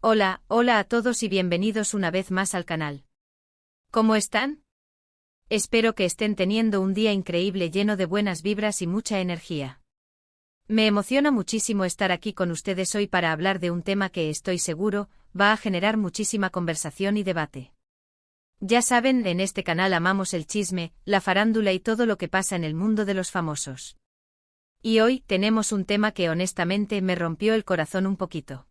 Hola a todos y bienvenidos una vez más al canal. ¿Cómo están? Espero que estén teniendo un día increíble lleno de buenas vibras y mucha energía. Me emociona muchísimo estar aquí con ustedes hoy para hablar de un tema que estoy seguro va a generar muchísima conversación y debate. Ya saben, en este canal amamos el chisme, la farándula y todo lo que pasa en el mundo de los famosos. Y hoy tenemos un tema que honestamente me rompió el corazón un poquito.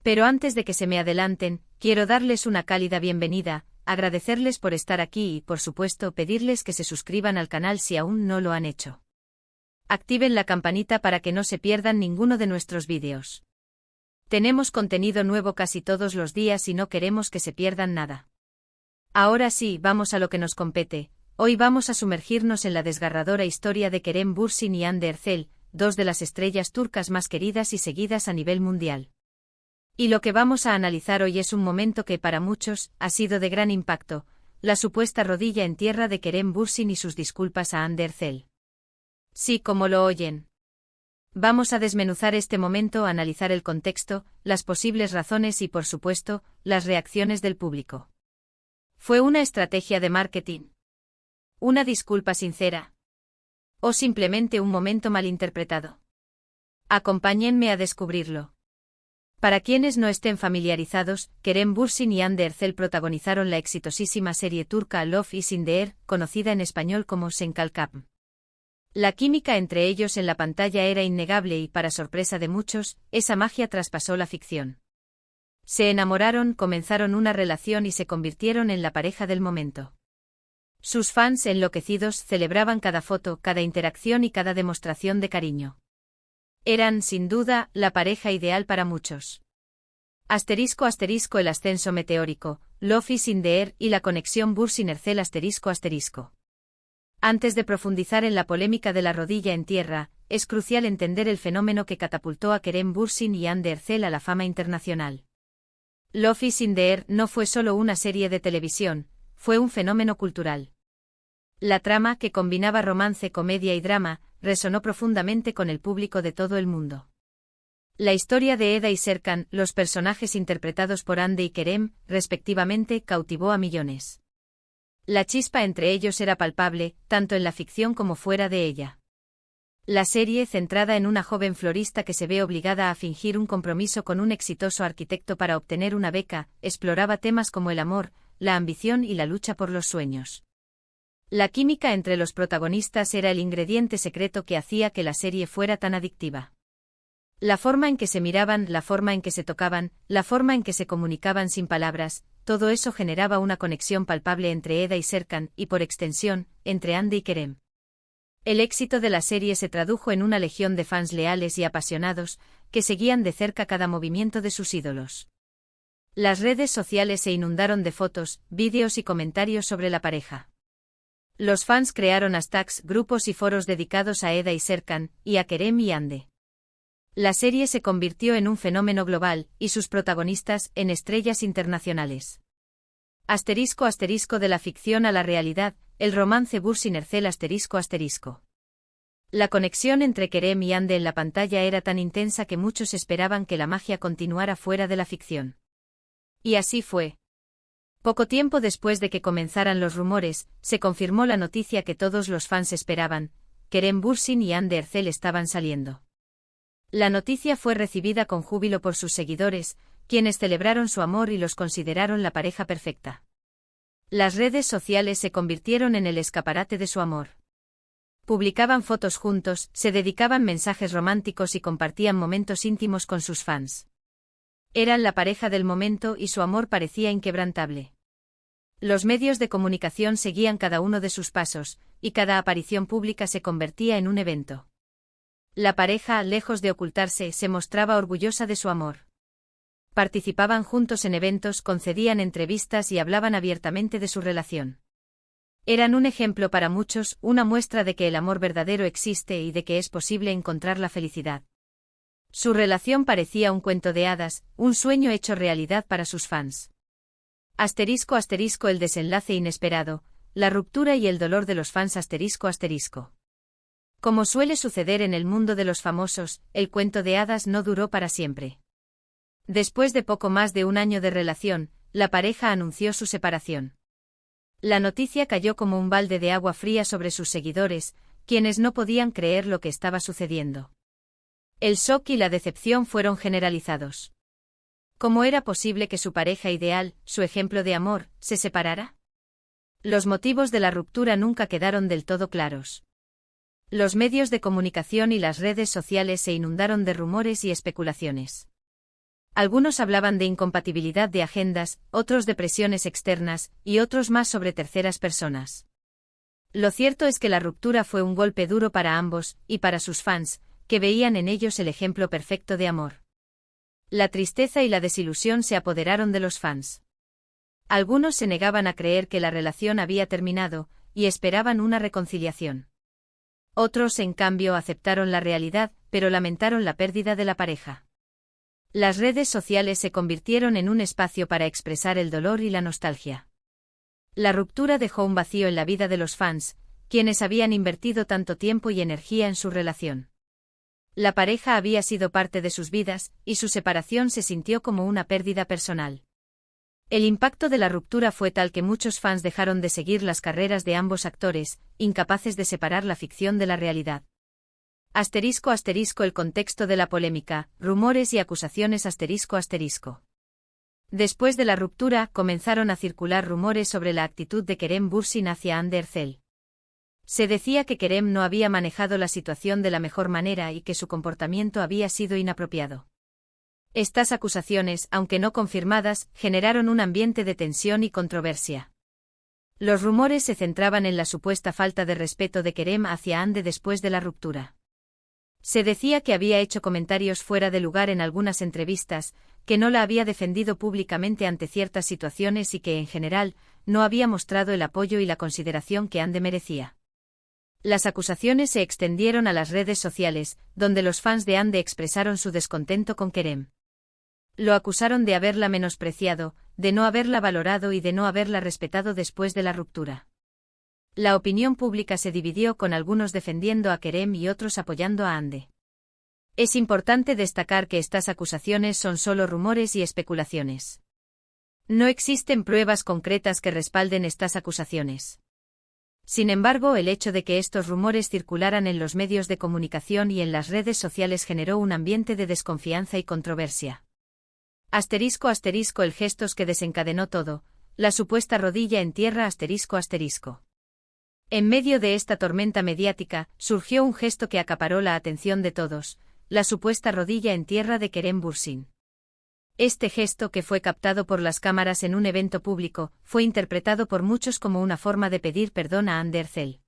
Pero antes de que se me adelanten, quiero darles una cálida bienvenida, agradecerles por estar aquí y, por supuesto, pedirles que se suscriban al canal si aún no lo han hecho. Activen la campanita para que no se pierdan ninguno de nuestros vídeos. Tenemos contenido nuevo casi todos los días y no queremos que se pierdan nada. Ahora sí, vamos a lo que nos compete. Hoy vamos a sumergirnos en la desgarradora historia de Kerem Bürsin y Hande Erçel, dos de las estrellas turcas más queridas y seguidas a nivel mundial. Y lo que vamos a analizar hoy es un momento que para muchos ha sido de gran impacto, la supuesta rodilla en tierra de Kerem Bürsin y sus disculpas a Hande Erçel. Sí, como lo oyen. Vamos a desmenuzar este momento, analizar el contexto, las posibles razones y, por supuesto, las reacciones del público. ¿Fue una estrategia de marketing? ¿Una disculpa sincera? ¿O simplemente un momento malinterpretado? Acompáñenme a descubrirlo. Para quienes no estén familiarizados, Kerem Bürsin y Hande Erçel protagonizaron la exitosísima serie turca Love is in the Air, conocida en español como Sen Kalkam. La química entre ellos en la pantalla era innegable y, para sorpresa de muchos, esa magia traspasó la ficción. Se enamoraron, comenzaron una relación y se convirtieron en la pareja del momento. Sus fans enloquecidos celebraban cada foto, cada interacción y cada demostración de cariño. Eran, sin duda, la pareja ideal para muchos. *** El ascenso meteórico, Love is in the Air y la conexión Bürsin-Erçel ***. Antes de profundizar en la polémica de la rodilla en tierra, es crucial entender el fenómeno que catapultó a Kerem Bürsin y Hande Erçel a la fama internacional. Love is in the Air no fue solo una serie de televisión, fue un fenómeno cultural. La trama, que combinaba romance, comedia y drama, resonó profundamente con el público de todo el mundo. La historia de Eda y Serkan, los personajes interpretados por Hande y Kerem, respectivamente, cautivó a millones. La chispa entre ellos era palpable, tanto en la ficción como fuera de ella. La serie, centrada en una joven florista que se ve obligada a fingir un compromiso con un exitoso arquitecto para obtener una beca, exploraba temas como el amor, la ambición y la lucha por los sueños. La química entre los protagonistas era el ingrediente secreto que hacía que la serie fuera tan adictiva. La forma en que se miraban, la forma en que se tocaban, la forma en que se comunicaban sin palabras, todo eso generaba una conexión palpable entre Eda y Serkan y, por extensión, entre Hande y Kerem. El éxito de la serie se tradujo en una legión de fans leales y apasionados, que seguían de cerca cada movimiento de sus ídolos. Las redes sociales se inundaron de fotos, vídeos y comentarios sobre la pareja. Los fans crearon hashtags, grupos y foros dedicados a Eda y Serkan, y a Kerem y Hande. La serie se convirtió en un fenómeno global, y sus protagonistas, en estrellas internacionales. *** De la ficción a la realidad, el romance Bürsin-Erçel ***. La conexión entre Kerem y Hande en la pantalla era tan intensa que muchos esperaban que la magia continuara fuera de la ficción. Y así fue. Poco tiempo después de que comenzaran los rumores, se confirmó la noticia que todos los fans esperaban: Kerem Bürsin y Hande Erçel estaban saliendo. La noticia fue recibida con júbilo por sus seguidores, quienes celebraron su amor y los consideraron la pareja perfecta. Las redes sociales se convirtieron en el escaparate de su amor. Publicaban fotos juntos, se dedicaban mensajes románticos y compartían momentos íntimos con sus fans. Eran la pareja del momento y su amor parecía inquebrantable. Los medios de comunicación seguían cada uno de sus pasos, y cada aparición pública se convertía en un evento. La pareja, lejos de ocultarse, se mostraba orgullosa de su amor. Participaban juntos en eventos, concedían entrevistas y hablaban abiertamente de su relación. Eran un ejemplo para muchos, una muestra de que el amor verdadero existe y de que es posible encontrar la felicidad. Su relación parecía un cuento de hadas, un sueño hecho realidad para sus fans. ***, El desenlace inesperado, la ruptura y el dolor de los fans ***. Como suele suceder en el mundo de los famosos, el cuento de hadas no duró para siempre. Después de poco más de un año de relación, la pareja anunció su separación. La noticia cayó como un balde de agua fría sobre sus seguidores, quienes no podían creer lo que estaba sucediendo. El shock y la decepción fueron generalizados. ¿Cómo era posible que su pareja ideal, su ejemplo de amor, se separara? Los motivos de la ruptura nunca quedaron del todo claros. Los medios de comunicación y las redes sociales se inundaron de rumores y especulaciones. Algunos hablaban de incompatibilidad de agendas, otros de presiones externas, y otros más sobre terceras personas. Lo cierto es que la ruptura fue un golpe duro para ambos, y para sus fans, que veían en ellos el ejemplo perfecto de amor. La tristeza y la desilusión se apoderaron de los fans. Algunos se negaban a creer que la relación había terminado, y esperaban una reconciliación. Otros, en cambio, aceptaron la realidad, pero lamentaron la pérdida de la pareja. Las redes sociales se convirtieron en un espacio para expresar el dolor y la nostalgia. La ruptura dejó un vacío en la vida de los fans, quienes habían invertido tanto tiempo y energía en su relación. La pareja había sido parte de sus vidas, y su separación se sintió como una pérdida personal. El impacto de la ruptura fue tal que muchos fans dejaron de seguir las carreras de ambos actores, incapaces de separar la ficción de la realidad. *** El contexto de la polémica, rumores y acusaciones ***. Después de la ruptura, comenzaron a circular rumores sobre la actitud de Kerem Bürsin hacia Hande Erçel. Se decía que Kerem no había manejado la situación de la mejor manera y que su comportamiento había sido inapropiado. Estas acusaciones, aunque no confirmadas, generaron un ambiente de tensión y controversia. Los rumores se centraban en la supuesta falta de respeto de Kerem hacia Hande después de la ruptura. Se decía que había hecho comentarios fuera de lugar en algunas entrevistas, que no la había defendido públicamente ante ciertas situaciones y que, en general, no había mostrado el apoyo y la consideración que Hande merecía. Las acusaciones se extendieron a las redes sociales, donde los fans de Hande expresaron su descontento con Kerem. Lo acusaron de haberla menospreciado, de no haberla valorado y de no haberla respetado después de la ruptura. La opinión pública se dividió, con algunos defendiendo a Kerem y otros apoyando a Hande. Es importante destacar que estas acusaciones son solo rumores y especulaciones. No existen pruebas concretas que respalden estas acusaciones. Sin embargo, el hecho de que estos rumores circularan en los medios de comunicación y en las redes sociales generó un ambiente de desconfianza y controversia. *** El gesto que desencadenó todo, la supuesta rodilla en tierra ***. En medio de esta tormenta mediática, surgió un gesto que acaparó la atención de todos, la supuesta rodilla en tierra de Kerem Bürsin. Este gesto, que fue captado por las cámaras en un evento público, fue interpretado por muchos como una forma de pedir perdón a Hande Erçel.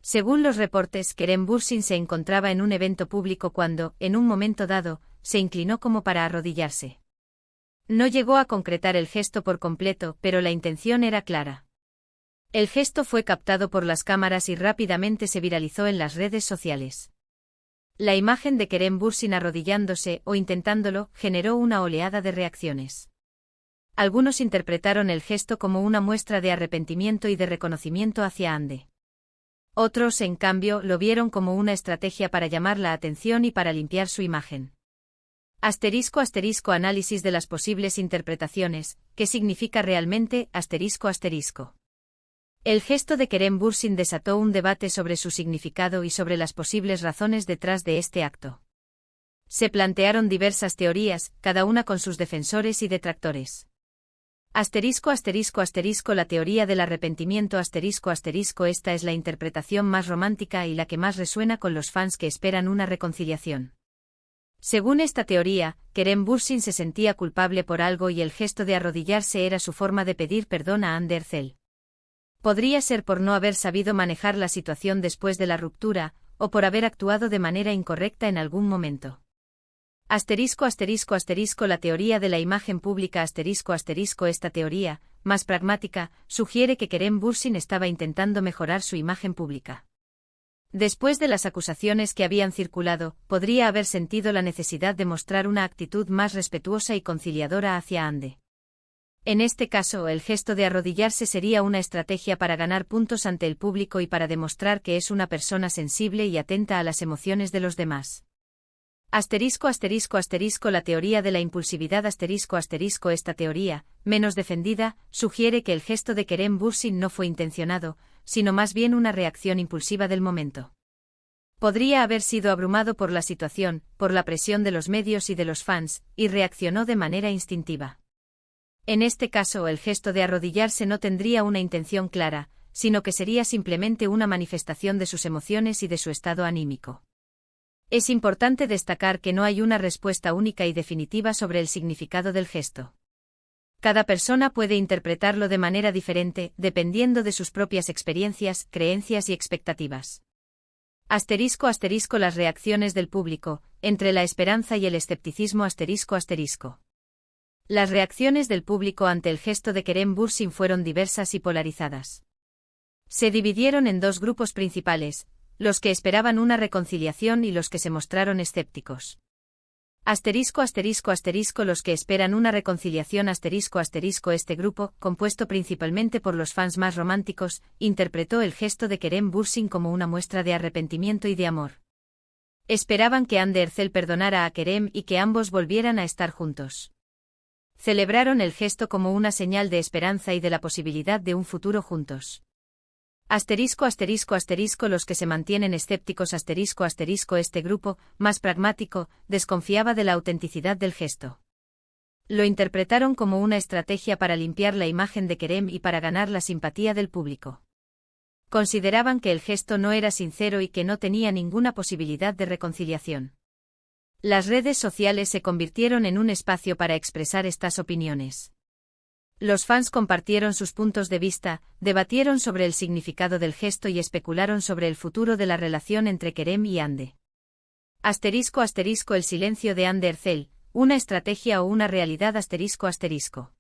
Según los reportes, Kerem Bürsin se encontraba en un evento público cuando, en un momento dado, se inclinó como para arrodillarse. No llegó a concretar el gesto por completo, pero la intención era clara. El gesto fue captado por las cámaras y rápidamente se viralizó en las redes sociales. La imagen de Kerem Bürsin arrodillándose o intentándolo generó una oleada de reacciones. Algunos interpretaron el gesto como una muestra de arrepentimiento y de reconocimiento hacia Hande. Otros, en cambio, lo vieron como una estrategia para llamar la atención y para limpiar su imagen. *** Análisis de las posibles interpretaciones. ¿Qué significa realmente ***? El gesto de Kerem Bürsin desató un debate sobre su significado y sobre las posibles razones detrás de este acto. Se plantearon diversas teorías, cada una con sus defensores y detractores. La teoría del arrepentimiento ***. Esta es la interpretación más romántica y la que más resuena con los fans que esperan una reconciliación. Según esta teoría, Kerem Bürsin se sentía culpable por algo y el gesto de arrodillarse era su forma de pedir perdón a Hande Erçel. Podría ser por no haber sabido manejar la situación después de la ruptura, o por haber actuado de manera incorrecta en algún momento. La teoría de la imagen pública Esta teoría, más pragmática, sugiere que Kerem Bürsin estaba intentando mejorar su imagen pública. Después de las acusaciones que habían circulado, podría haber sentido la necesidad de mostrar una actitud más respetuosa y conciliadora hacia Hande. En este caso, el gesto de arrodillarse sería una estrategia para ganar puntos ante el público y para demostrar que es una persona sensible y atenta a las emociones de los demás. Asterisco asterisco asterisco la teoría de la impulsividad asterisco asterisco esta teoría, menos defendida, sugiere que el gesto de Kerem Bürsin no fue intencionado, sino más bien una reacción impulsiva del momento. Podría haber sido abrumado por la situación, por la presión de los medios y de los fans, y reaccionó de manera instintiva. En este caso el gesto de arrodillarse no tendría una intención clara, sino que sería simplemente una manifestación de sus emociones y de su estado anímico. Es importante destacar que no hay una respuesta única y definitiva sobre el significado del gesto. Cada persona puede interpretarlo de manera diferente, dependiendo de sus propias experiencias, creencias y expectativas. Asterisco asterisco las reacciones del público, entre la esperanza y el escepticismo asterisco asterisco. Las reacciones del público ante el gesto de Kerem Bürsin fueron diversas y polarizadas. Se dividieron en dos grupos principales, los que esperaban una reconciliación y los que se mostraron escépticos. Asterisco asterisco asterisco los que esperan una reconciliación asterisco asterisco este grupo, compuesto principalmente por los fans más románticos, interpretó el gesto de Kerem Bürsin como una muestra de arrepentimiento y de amor. Esperaban que Hande Erçel perdonara a Kerem y que ambos volvieran a estar juntos. Celebraron el gesto como una señal de esperanza y de la posibilidad de un futuro juntos. Asterisco asterisco asterisco los que se mantienen escépticos asterisco asterisco este grupo, más pragmático, desconfiaba de la autenticidad del gesto. Lo interpretaron como una estrategia para limpiar la imagen de Kerem y para ganar la simpatía del público. Consideraban que el gesto no era sincero y que no tenía ninguna posibilidad de reconciliación. Las redes sociales se convirtieron en un espacio para expresar estas opiniones. Los fans compartieron sus puntos de vista, debatieron sobre el significado del gesto y especularon sobre el futuro de la relación entre Kerem y Hande. Asterisco asterisco el silencio de Hande Erçel, una estrategia o una realidad asterisco asterisco.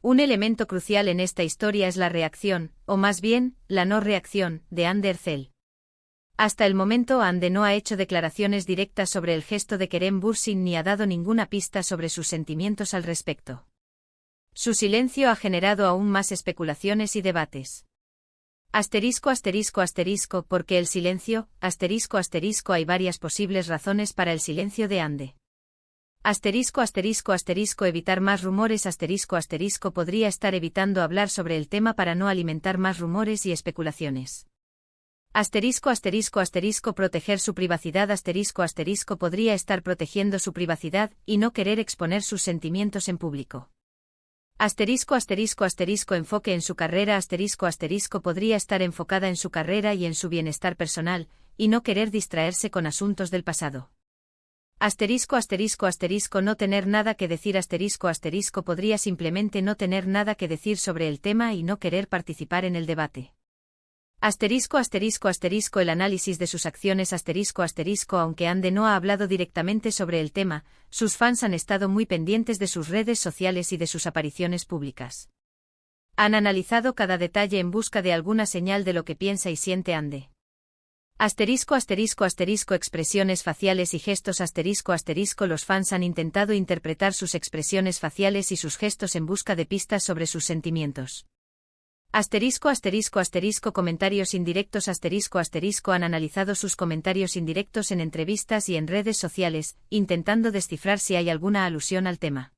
Un elemento crucial en esta historia es la reacción, o más bien, la no reacción, de Hande Erçel. Hasta el momento Hande no ha hecho declaraciones directas sobre el gesto de Kerem Bürsin ni ha dado ninguna pista sobre sus sentimientos al respecto. Su silencio ha generado aún más especulaciones y debates. Asterisco asterisco asterisco porque el silencio, asterisco asterisco hay varias posibles razones para el silencio de Hande. Asterisco asterisco asterisco evitar más rumores asterisco asterisco podría estar evitando hablar sobre el tema para no alimentar más rumores y especulaciones. Asterisco asterisco asterisco proteger su privacidad asterisco asterisco podría estar protegiendo su privacidad y no querer exponer sus sentimientos en público. Asterisco asterisco asterisco enfoque en su carrera asterisco asterisco podría estar enfocada en su carrera y en su bienestar personal, y no querer distraerse con asuntos del pasado. Asterisco asterisco asterisco no tener nada que decir asterisco asterisco podría simplemente no tener nada que decir sobre el tema y no querer participar en el debate. Asterisco asterisco asterisco el análisis de sus acciones asterisco asterisco aunque Hande no ha hablado directamente sobre el tema, sus fans han estado muy pendientes de sus redes sociales y de sus apariciones públicas. Han analizado cada detalle en busca de alguna señal de lo que piensa y siente Hande. Asterisco asterisco asterisco expresiones faciales y gestos asterisco asterisco los fans han intentado interpretar sus expresiones faciales y sus gestos en busca de pistas sobre sus sentimientos. Asterisco asterisco asterisco comentarios indirectos asterisco asterisco han analizado sus comentarios indirectos en entrevistas y en redes sociales, intentando descifrar si hay alguna alusión al tema.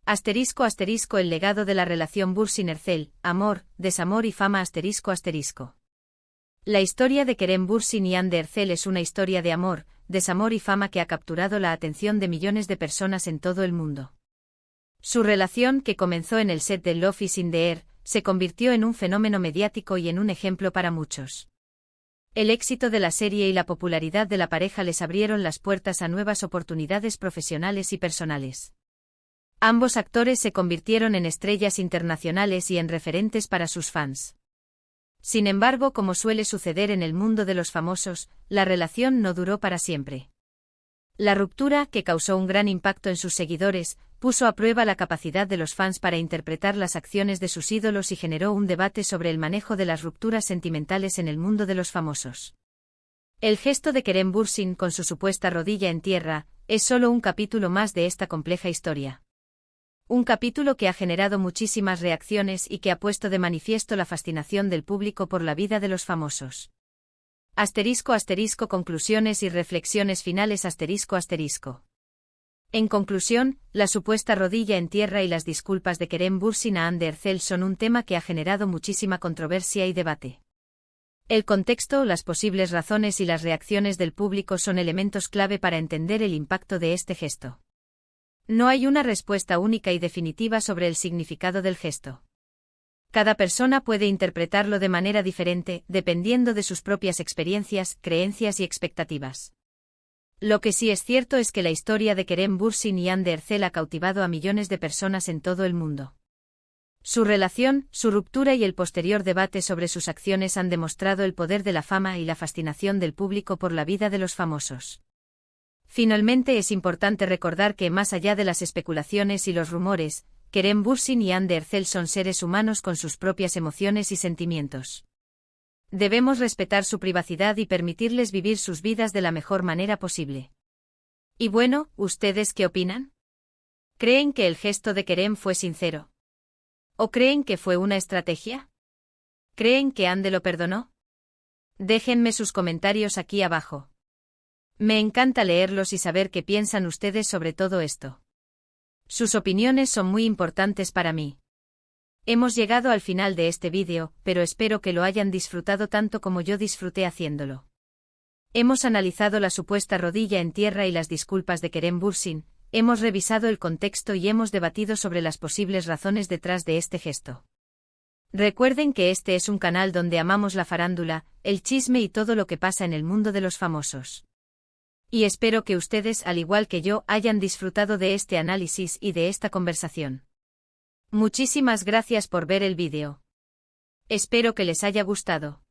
Asterisco asterisco el legado de la relación Bürsin-Erçel, amor, desamor y fama asterisco asterisco. La historia de Kerem Bürsin y Hande Erçel es una historia de amor, desamor y fama que ha capturado la atención de millones de personas en todo el mundo. Su relación, que comenzó en el set de Love is in the Air, se convirtió en un fenómeno mediático y en un ejemplo para muchos. El éxito de la serie y la popularidad de la pareja les abrieron las puertas a nuevas oportunidades profesionales y personales. Ambos actores se convirtieron en estrellas internacionales y en referentes para sus fans. Sin embargo, como suele suceder en el mundo de los famosos, la relación no duró para siempre. La ruptura, que causó un gran impacto en sus seguidores, puso a prueba la capacidad de los fans para interpretar las acciones de sus ídolos y generó un debate sobre el manejo de las rupturas sentimentales en el mundo de los famosos. El gesto de Kerem Bürsin con su supuesta rodilla en tierra, es solo un capítulo más de esta compleja historia. Un capítulo que ha generado muchísimas reacciones y que ha puesto de manifiesto la fascinación del público por la vida de los famosos. Asterisco asterisco conclusiones y reflexiones finales asterisco asterisco. En conclusión, la supuesta rodilla en tierra y las disculpas de Kerem Bürsin a Hande Erçel son un tema que ha generado muchísima controversia y debate. El contexto, las posibles razones y las reacciones del público son elementos clave para entender el impacto de este gesto. No hay una respuesta única y definitiva sobre el significado del gesto. Cada persona puede interpretarlo de manera diferente, dependiendo de sus propias experiencias, creencias y expectativas. Lo que sí es cierto es que la historia de Kerem Bürsin y Hande Erçel ha cautivado a millones de personas en todo el mundo. Su relación, su ruptura y el posterior debate sobre sus acciones han demostrado el poder de la fama y la fascinación del público por la vida de los famosos. Finalmente es importante recordar que más allá de las especulaciones y los rumores, Kerem Bürsin y Hande Erçel son seres humanos con sus propias emociones y sentimientos. Debemos respetar su privacidad y permitirles vivir sus vidas de la mejor manera posible. Y bueno, ¿ustedes qué opinan? ¿Creen que el gesto de Kerem fue sincero? ¿O creen que fue una estrategia? ¿Creen que Hande lo perdonó? Déjenme sus comentarios aquí abajo. Me encanta leerlos y saber qué piensan ustedes sobre todo esto. Sus opiniones son muy importantes para mí. Hemos llegado al final de este vídeo, pero espero que lo hayan disfrutado tanto como yo disfruté haciéndolo. Hemos analizado la supuesta rodilla en tierra y las disculpas de Kerem Bürsin, hemos revisado el contexto y hemos debatido sobre las posibles razones detrás de este gesto. Recuerden que este es un canal donde amamos la farándula, el chisme y todo lo que pasa en el mundo de los famosos. Y espero que ustedes, al igual que yo, hayan disfrutado de este análisis y de esta conversación. Muchísimas gracias por ver el vídeo. Espero que les haya gustado.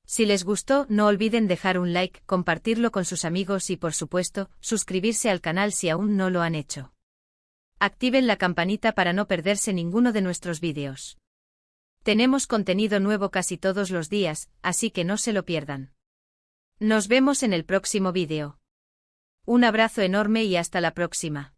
Si les gustó, no olviden dejar un like, compartirlo con sus amigos y, por supuesto, suscribirse al canal si aún no lo han hecho. Activen la campanita para no perderse ninguno de nuestros vídeos. Tenemos contenido nuevo casi todos los días, así que no se lo pierdan. Nos vemos en el próximo vídeo. Un abrazo enorme y hasta la próxima.